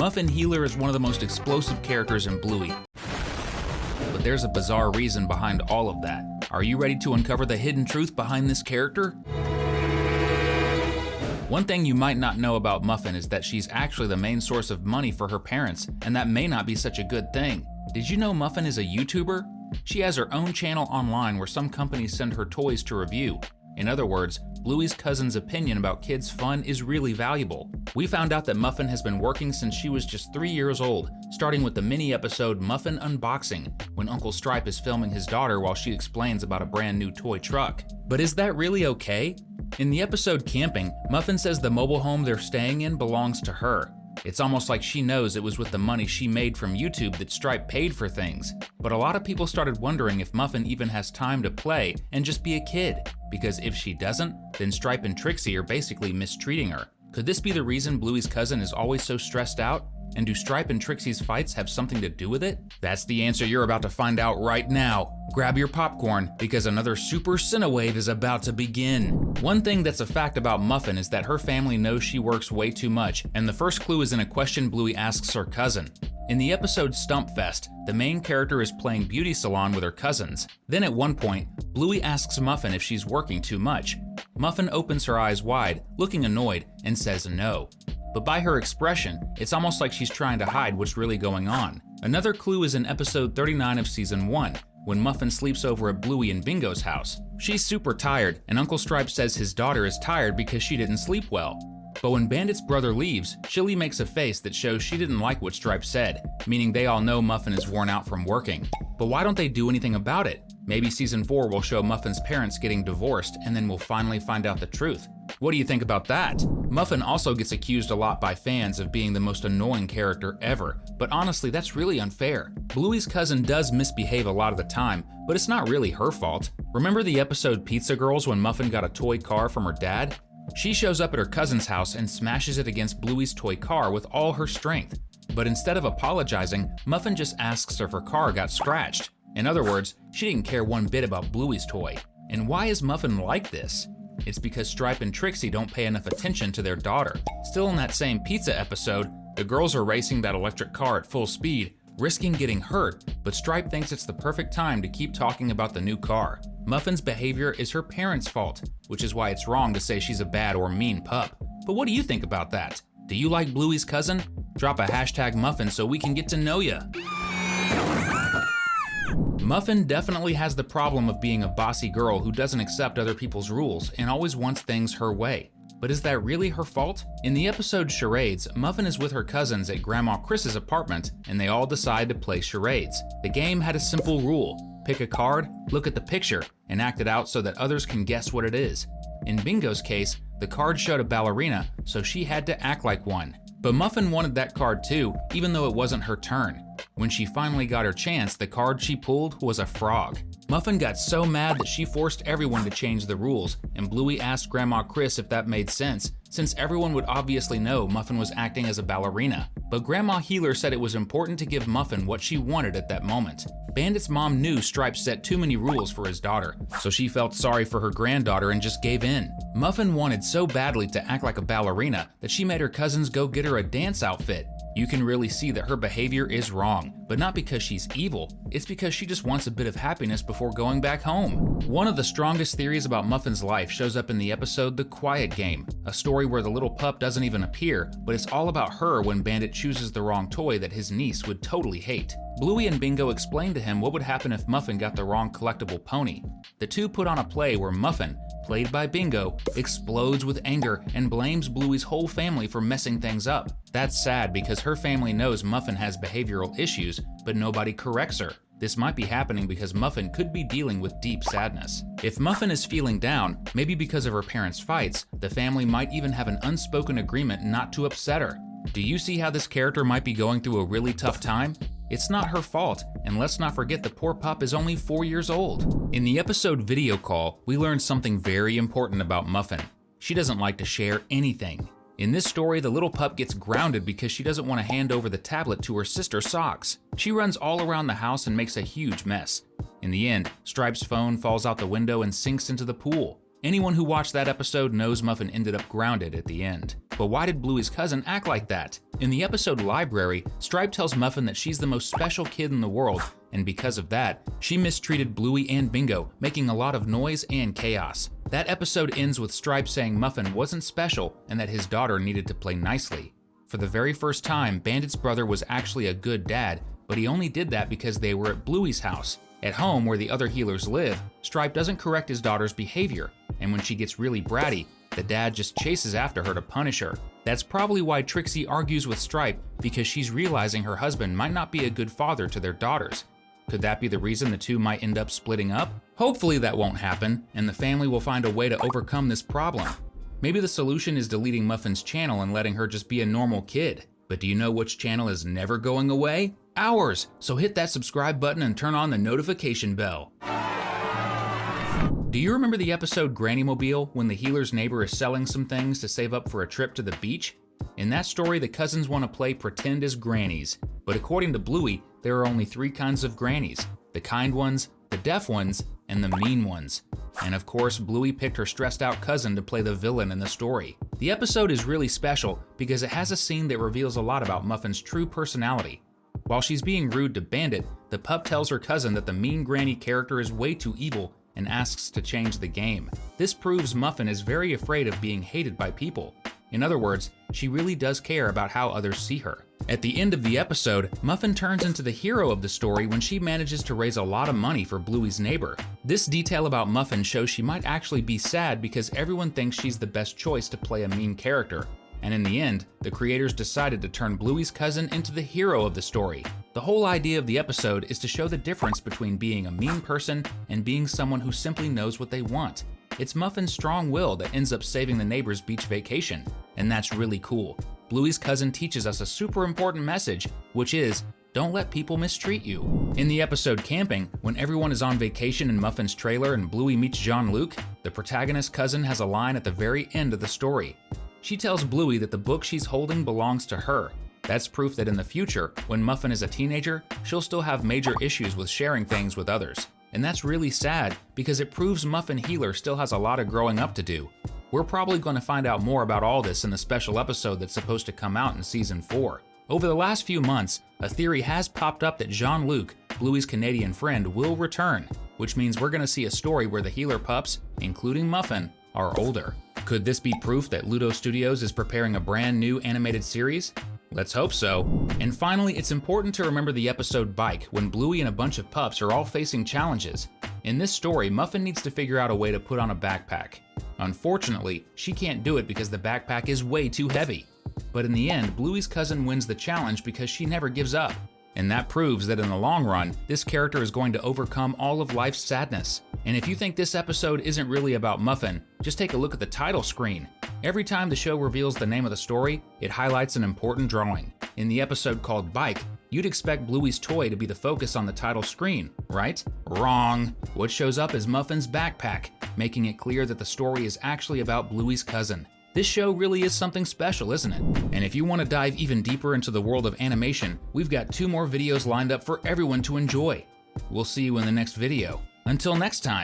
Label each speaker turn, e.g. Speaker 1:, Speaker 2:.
Speaker 1: Muffin Healer is one of the most explosive characters in Bluey. But there's a bizarre reason behind all of that. Are you ready to uncover the hidden truth behind this character? One thing you might not know about Muffin is that she's actually the main source of money for her parents, and that may not be such a good thing. Did you know Muffin is a YouTuber? She has her own channel online where some companies send her toys to review. In other words, Bluey's cousin's opinion about kids' fun is really valuable. We found out that Muffin has been working since she was just 3 years old, starting with the mini-episode Muffin Unboxing, when Uncle Stripe is filming his daughter while she explains about a brand new toy truck. But is that really okay? In the episode Camping, Muffin says the mobile home they're staying in belongs to her. It's almost like she knows it was with the money she made from YouTube that Stripe paid for things. But a lot of people started wondering if Muffin even has time to play and just be a kid. Because if she doesn't, then Stripe and Trixie are basically mistreating her. Could this be the reason Bluey's cousin is always so stressed out? And do Stripe and Trixie's fights have something to do with it? That's the answer you're about to find out right now. Grab your popcorn, because another Super Cinewave is about to begin. One thing that's a fact about Muffin is that her family knows she works way too much, and the first clue is in a question Bluey asks her cousin. In the episode Stump Fest, the main character is playing beauty salon with her cousins. Then at one point, Bluey asks Muffin if she's working too much. Muffin opens her eyes wide, looking annoyed, and says no. But by her expression, it's almost like she's trying to hide what's really going on. Another clue is in episode 39 of season 1, when Muffin sleeps over at Bluey and Bingo's house. She's super tired, and Uncle Stripe says his daughter is tired because she didn't sleep well. But when Bandit's brother leaves, Chili makes a face that shows she didn't like what Stripe said, meaning they all know Muffin is worn out from working. But why don't they do anything about it? Maybe season 4 will show Muffin's parents getting divorced, and then we'll finally find out the truth. What do you think about that? Muffin also gets accused a lot by fans of being the most annoying character ever, but honestly, that's really unfair. Bluey's cousin does misbehave a lot of the time, but it's not really her fault. Remember the episode Pizza Girls when Muffin got a toy car from her dad? She shows up at her cousin's house and smashes it against Bluey's toy car with all her strength. But instead of apologizing, Muffin just asks if her car got scratched. In other words, she didn't care one bit about Bluey's toy. And why is Muffin like this? It's because Stripe and Trixie don't pay enough attention to their daughter. Still in that same pizza episode, the girls are racing that electric car at full speed, risking getting hurt, but Stripe thinks it's the perfect time to keep talking about the new car. Muffin's behavior is her parents' fault, which is why it's wrong to say she's a bad or mean pup. But what do you think about that? Do you like Bluey's cousin? Drop a hashtag Muffin so we can get to know ya. Muffin definitely has the problem of being a bossy girl who doesn't accept other people's rules and always wants things her way. But is that really her fault? In the episode Charades, Muffin is with her cousins at Grandma Chris's apartment, and they all decide to play charades. The game had a simple rule: pick a card, look at the picture, and act it out so that others can guess what it is. In Bingo's case, the card showed a ballerina, so she had to act like one. But Muffin wanted that card too, even though it wasn't her turn. When she finally got her chance, the card she pulled was a frog. Muffin got so mad that she forced everyone to change the rules, and Bluey asked Grandma Chris if that made sense, since everyone would obviously know Muffin was acting as a ballerina. But Grandma Healer said it was important to give Muffin what she wanted at that moment. Bandit's mom knew Stripe set too many rules for his daughter, so she felt sorry for her granddaughter and just gave in. Muffin wanted so badly to act like a ballerina that she made her cousins go get her a dance outfit. You can really see that her behavior is wrong, but not because she's evil, it's because she just wants a bit of happiness before going back home. One of the strongest theories about Muffin's life shows up in the episode The Quiet Game, a story where the little pup doesn't even appear, but it's all about her when Bandit chooses the wrong toy that his niece would totally hate. Bluey and Bingo explain to him what would happen if Muffin got the wrong collectible pony. The two put on a play where Muffin, played by Bingo, explodes with anger and blames Bluey's whole family for messing things up. That's sad because her family knows Muffin has behavioral issues, but nobody corrects her. This might be happening because Muffin could be dealing with deep sadness. If Muffin is feeling down, maybe because of her parents' fights, the family might even have an unspoken agreement not to upset her. Do you see how this character might be going through a really tough time? It's not her fault, and let's not forget the poor pup is only 4 years old. In the episode Video Call, we learned something very important about Muffin. She doesn't like to share anything. In this story, the little pup gets grounded because she doesn't want to hand over the tablet to her sister Socks. She runs all around the house and makes a huge mess. In the end, Stripe's phone falls out the window and sinks into the pool. Anyone who watched that episode knows Muffin ended up grounded at the end. But why did Bluey's cousin act like that? In the episode Library, Stripe tells Muffin that she's the most special kid in the world, and because of that, she mistreated Bluey and Bingo, making a lot of noise and chaos. That episode ends with Stripe saying Muffin wasn't special and that his daughter needed to play nicely. For the very first time, Bandit's brother was actually a good dad, but he only did that because they were at Bluey's house. At home, where the other healers live, Stripe doesn't correct his daughter's behavior, and when she gets really bratty, the dad just chases after her to punish her. That's probably why Trixie argues with Stripe, because she's realizing her husband might not be a good father to their daughters. Could that be the reason the two might end up splitting up? Hopefully that won't happen, and the family will find a way to overcome this problem. Maybe the solution is deleting Muffin's channel and letting her just be a normal kid. But do you know which channel is never going away? Ours! So hit that subscribe button and turn on the notification bell. Do you remember the episode Grannymobile, when the healer's neighbor is selling some things to save up for a trip to the beach? In that story, the cousins want to play pretend as grannies. But according to Bluey, there are only 3 kinds of grannies: the kind ones, the deaf ones, and the mean ones. And of course, Bluey picked her stressed out cousin to play the villain in the story. The episode is really special because it has a scene that reveals a lot about Muffin's true personality. While she's being rude to Bandit, the pup tells her cousin that the mean granny character is way too evil and asks to change the game. This proves Muffin is very afraid of being hated by people. In other words, she really does care about how others see her. At the end of the episode, Muffin turns into the hero of the story when she manages to raise a lot of money for Bluey's neighbor. This detail about Muffin shows she might actually be sad because everyone thinks she's the best choice to play a mean character. And in the end, the creators decided to turn Bluey's cousin into the hero of the story. The whole idea of the episode is to show the difference between being a mean person and being someone who simply knows what they want. It's Muffin's strong will that ends up saving the neighbor's beach vacation, and that's really cool. Bluey's cousin teaches us a super important message, which is, don't let people mistreat you. In the episode Camping, when everyone is on vacation in Muffin's trailer and Bluey meets Jean-Luc, the protagonist's cousin has a line at the very end of the story. She tells Bluey that the book she's holding belongs to her. That's proof that in the future, when Muffin is a teenager, she'll still have major issues with sharing things with others. And that's really sad, because it proves Muffin Healer still has a lot of growing up to do. We're probably going to find out more about all this in the special episode that's supposed to come out in Season 4. Over the last few months, a theory has popped up that Jean-Luc, Bluey's Canadian friend, will return, which means we're going to see a story where the Healer pups, including Muffin, are older. Could this be proof that Ludo Studios is preparing a brand new animated series? Let's hope so. And finally, it's important to remember the episode Bike, when Bluey and a bunch of pups are all facing challenges. In this story, Muffin needs to figure out a way to put on a backpack. Unfortunately, she can't do it because the backpack is way too heavy. But in the end, Bluey's cousin wins the challenge because she never gives up. And that proves that in the long run, this character is going to overcome all of life's sadness. And if you think this episode isn't really about Muffin, just take a look at the title screen. Every time the show reveals the name of the story, it highlights an important drawing. In the episode called Bike, you'd expect Bluey's toy to be the focus on the title screen, right? Wrong! What shows up is Muffin's backpack, making it clear that the story is actually about Bluey's cousin. This show really is something special, isn't it? And if you want to dive even deeper into the world of animation, we've got 2 more videos lined up for everyone to enjoy. We'll see you in the next video. Until next time!